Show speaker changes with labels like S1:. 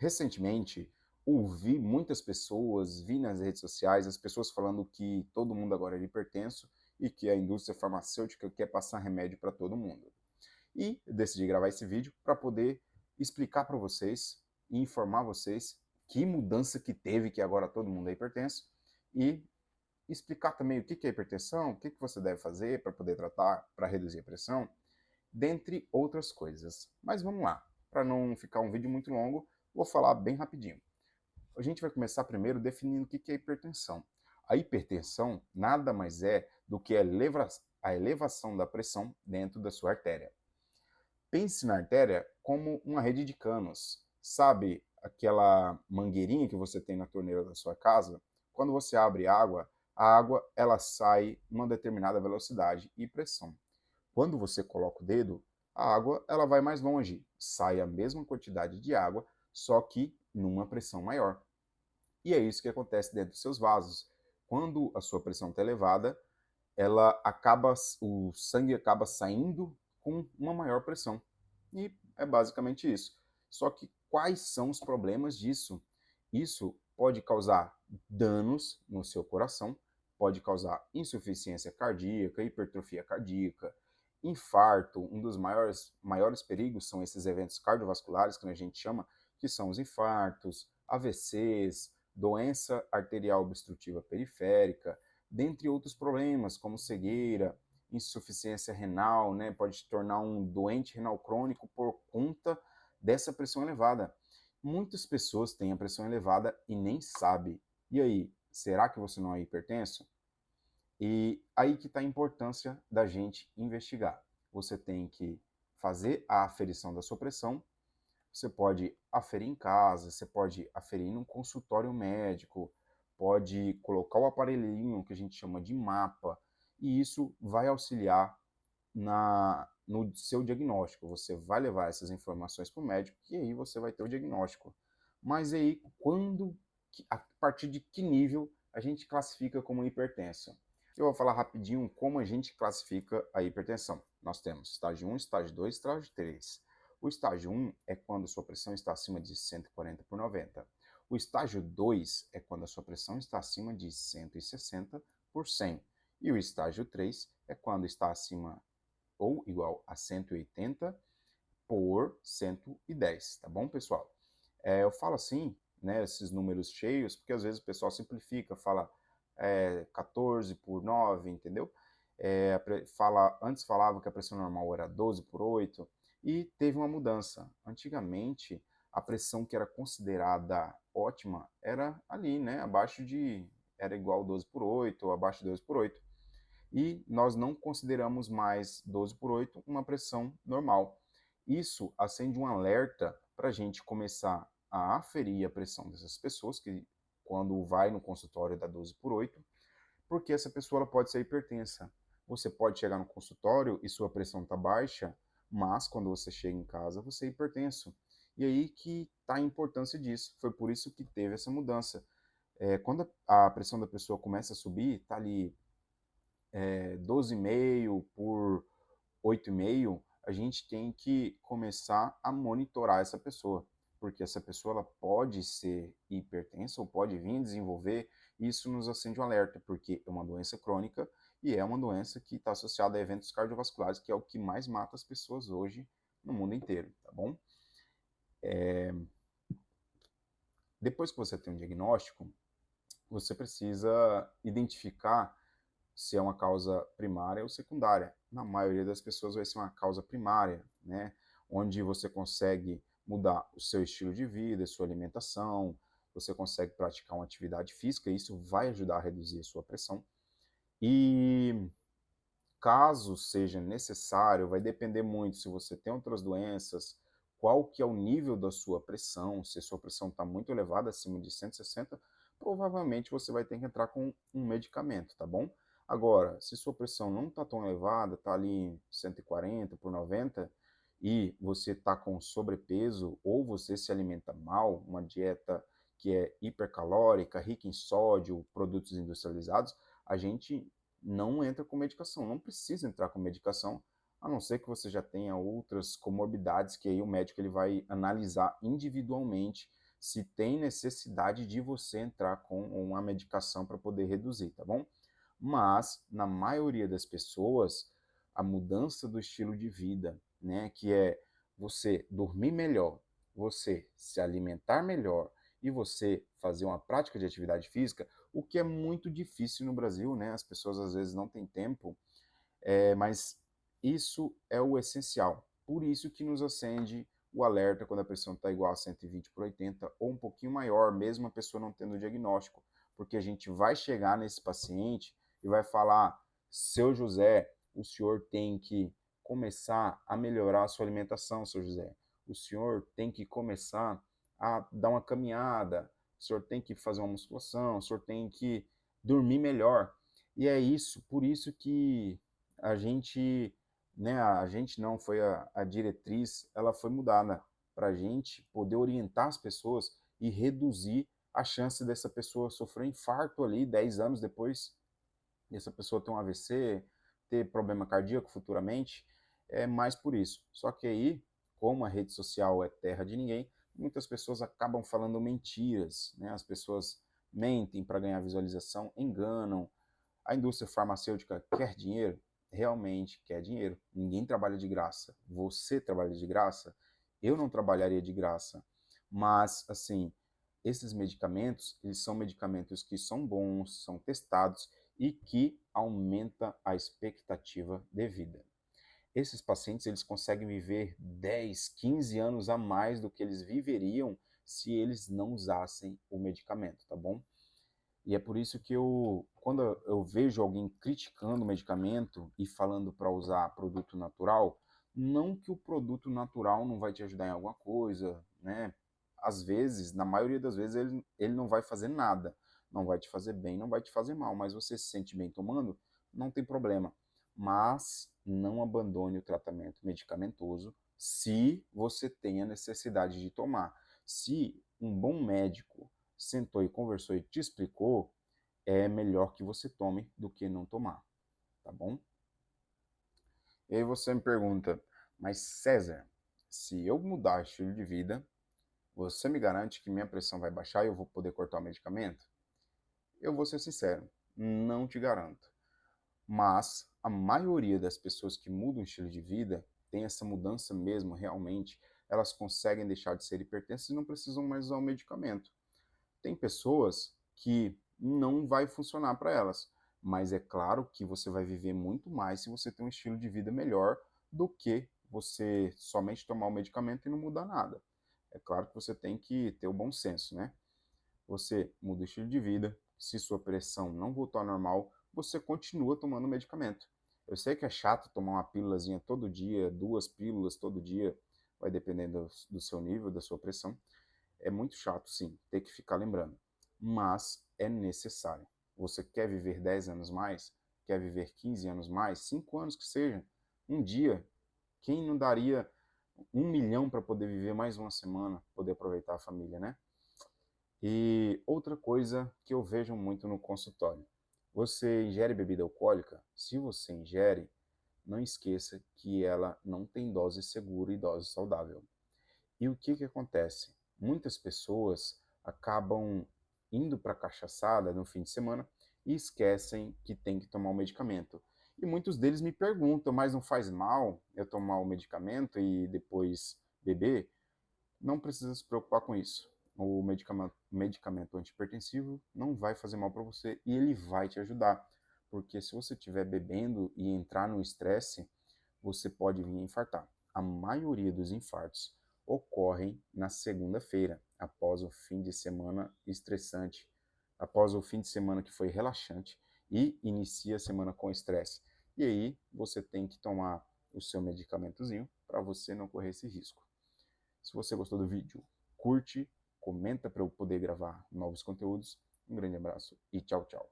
S1: Recentemente, ouvi muitas pessoas, vi nas redes sociais as pessoas falando que todo mundo agora é hipertenso e que a indústria farmacêutica quer passar remédio para todo mundo. E decidi gravar esse vídeo para poder explicar para vocês e informar vocês que mudança que teve, que agora todo mundo é hipertenso, e explicar também o que é hipertensão, o que você deve fazer para poder tratar, para reduzir a pressão, dentre outras coisas. Mas vamos lá, para não ficar um vídeo muito longo, vou falar bem rapidinho. A gente vai começar primeiro definindo o que é hipertensão. A hipertensão nada mais é do que a elevação da pressão dentro da sua artéria. Pense na artéria como uma rede de canos. Sabe aquela mangueirinha que você tem na torneira da sua casa? Quando você abre água, a água ela sai numa determinada velocidade e pressão. Quando você coloca o dedo, a água ela vai mais longe, sai a mesma quantidade de água, só que numa pressão maior. E é isso que acontece dentro dos seus vasos. Quando a sua pressão está elevada, o sangue acaba saindo com uma maior pressão. E é basicamente isso. Só que quais são os problemas disso? Isso pode causar danos no seu coração, pode causar insuficiência cardíaca, hipertrofia cardíaca, infarto. Um dos maiores perigos são esses eventos cardiovasculares que a gente chama, que são os infartos, AVCs, doença arterial obstrutiva periférica, dentre outros problemas, como cegueira, insuficiência renal, né? Pode te tornar um doente renal crônico por conta dessa pressão elevada. Muitas pessoas têm a pressão elevada e nem sabem. E aí, será que você não é hipertenso? E aí que está a importância da gente investigar. Você tem que fazer a aferição da sua pressão. Você pode aferir em casa, você pode aferir num consultório médico, pode colocar o aparelhinho que a gente chama de mapa, e isso vai auxiliar no seu diagnóstico. Você vai levar essas informações para o médico e aí você vai ter o diagnóstico. Mas aí, a partir de que nível a gente classifica como hipertenso? Eu vou falar rapidinho como a gente classifica a hipertensão. Nós temos estágio 1, estágio 2, estágio 3. O estágio 1 é quando a sua pressão está acima de 140 por 90. O estágio 2 é quando a sua pressão está acima de 160 por 100. E o estágio 3 é quando está acima ou igual a 180 por 110, tá bom, pessoal? Eu falo assim, né, esses números cheios, porque às vezes o pessoal simplifica, fala 14 por 9, entendeu? Antes falava que a pressão normal era 12 por 8, e teve uma mudança. Antigamente, a pressão que era considerada ótima era ali, né, era igual 12 por 8, ou abaixo de 12 por 8. E nós não consideramos mais 12 por 8 uma pressão normal. Isso acende um alerta para a gente começar a aferir a pressão dessas pessoas que, quando vai no consultório da 12 por 8, porque essa pessoa ela pode ser hipertensa. Você pode chegar no consultório e sua pressão está baixa, mas quando você chega em casa você é hipertenso. E aí que está a importância disso. Foi por isso que teve essa mudança. Quando a pressão da pessoa começa a subir, está ali 12,5 por 8,5, a gente tem que começar a monitorar essa pessoa, porque essa pessoa ela pode ser hipertensa ou pode vir a desenvolver, e isso nos acende um alerta, porque é uma doença crônica e é uma doença que está associada a eventos cardiovasculares, que é o que mais mata as pessoas hoje no mundo inteiro, tá bom? Depois que você tem um diagnóstico, você precisa identificar se é uma causa primária ou secundária. Na maioria das pessoas vai ser uma causa primária, né? Onde você consegue mudar o seu estilo de vida, sua alimentação, você consegue praticar uma atividade física, e isso vai ajudar a reduzir a sua pressão. E caso seja necessário, vai depender muito se você tem outras doenças, qual que é o nível da sua pressão, se a sua pressão está muito elevada, acima de 160, provavelmente você vai ter que entrar com um medicamento, tá bom? Agora, se sua pressão não está tão elevada, está ali em 140 por 90, e você está com sobrepeso, ou você se alimenta mal, uma dieta que é hipercalórica, rica em sódio, produtos industrializados, a gente não entra com medicação, não precisa entrar com medicação, a não ser que você já tenha outras comorbidades que aí o médico ele vai analisar individualmente se tem necessidade de você entrar com uma medicação para poder reduzir, tá bom? Mas, na maioria das pessoas, a mudança do estilo de vida, né, que é você dormir melhor, você se alimentar melhor e você fazer uma prática de atividade física, o que é muito difícil no Brasil, né? As pessoas às vezes não têm tempo, mas isso é o essencial. Por isso que nos acende o alerta quando a pressão está igual a 120/80 ou um pouquinho maior, mesmo a pessoa não tendo o diagnóstico, porque a gente vai chegar nesse paciente e vai falar: seu José, o senhor tem que começar a melhorar a sua alimentação, seu José. O senhor tem que começar a dar uma caminhada, o senhor tem que fazer uma musculação, o senhor tem que dormir melhor. E é isso, por isso que a gente, né, a gente não, foi a diretriz, ela foi mudada para a gente poder orientar as pessoas e reduzir a chance dessa pessoa sofrer um infarto ali 10 anos depois, dessa pessoa ter um AVC, ter problema cardíaco futuramente, é mais por isso. Só que aí, como a rede social é terra de ninguém, muitas pessoas acabam falando mentiras, né? As pessoas mentem para ganhar visualização, enganam, a indústria farmacêutica quer dinheiro? Realmente quer dinheiro. Ninguém trabalha de graça. Você trabalha de graça? Eu não trabalharia de graça. Mas, assim, esses medicamentos, eles são medicamentos que são bons, são testados e que aumenta a expectativa de vida. Esses pacientes, eles conseguem viver 10, 15 anos a mais do que eles viveriam se eles não usassem o medicamento, tá bom? E é por isso que quando eu vejo alguém criticando o medicamento e falando para usar produto natural, não que o produto natural não vai te ajudar em alguma coisa, né? Às vezes, na maioria das vezes, ele não vai fazer nada. Não vai te fazer bem, não vai te fazer mal, mas você se sente bem tomando, não tem problema. Mas não abandone o tratamento medicamentoso se você tem a necessidade de tomar. Se um bom médico sentou e conversou e te explicou, é melhor que você tome do que não tomar, tá bom? E aí você me pergunta, mas César, se eu mudar o estilo de vida, você me garante que minha pressão vai baixar e eu vou poder cortar o medicamento? Eu vou ser sincero, não te garanto. Mas a maioria das pessoas que mudam o estilo de vida tem essa mudança mesmo, realmente, elas conseguem deixar de ser hipertensas e não precisam mais usar o medicamento. Tem pessoas que não vai funcionar para elas, mas é claro que você vai viver muito mais se você tem um estilo de vida melhor do que você somente tomar o medicamento e não mudar nada. É claro que você tem que ter o bom senso, né? Você muda o estilo de vida, se sua pressão não voltar ao normal, você continua tomando medicamento. Eu sei que é chato tomar uma pílulazinha todo dia, 2 pílulas todo dia, vai dependendo do seu nível, da sua pressão. É muito chato, sim, ter que ficar lembrando, mas é necessário. Você quer viver 10 anos mais? Quer viver 15 anos mais? 5 anos que seja? Um dia? Quem não daria 1 milhão para poder viver mais uma semana, poder aproveitar a família, né? E outra coisa que eu vejo muito no consultório. Você ingere bebida alcoólica? Se você ingere, não esqueça que ela não tem dose segura e dose saudável. E o que acontece? Muitas pessoas acabam indo para a cachaçada no fim de semana e esquecem que tem que tomar o medicamento. E muitos deles me perguntam, mas não faz mal eu tomar o medicamento e depois beber? Não precisa se preocupar com isso. O medicamento antihipertensivo não vai fazer mal para você e ele vai te ajudar. Porque se você estiver bebendo e entrar no estresse, você pode vir a infartar. A maioria dos infartos ocorrem na segunda-feira, após o fim de semana estressante, após o fim de semana que foi relaxante e inicia a semana com estresse. E aí você tem que tomar o seu medicamentozinho para você não correr esse risco. Se você gostou do vídeo, curte, comenta para eu poder gravar novos conteúdos. Um grande abraço e tchau, tchau.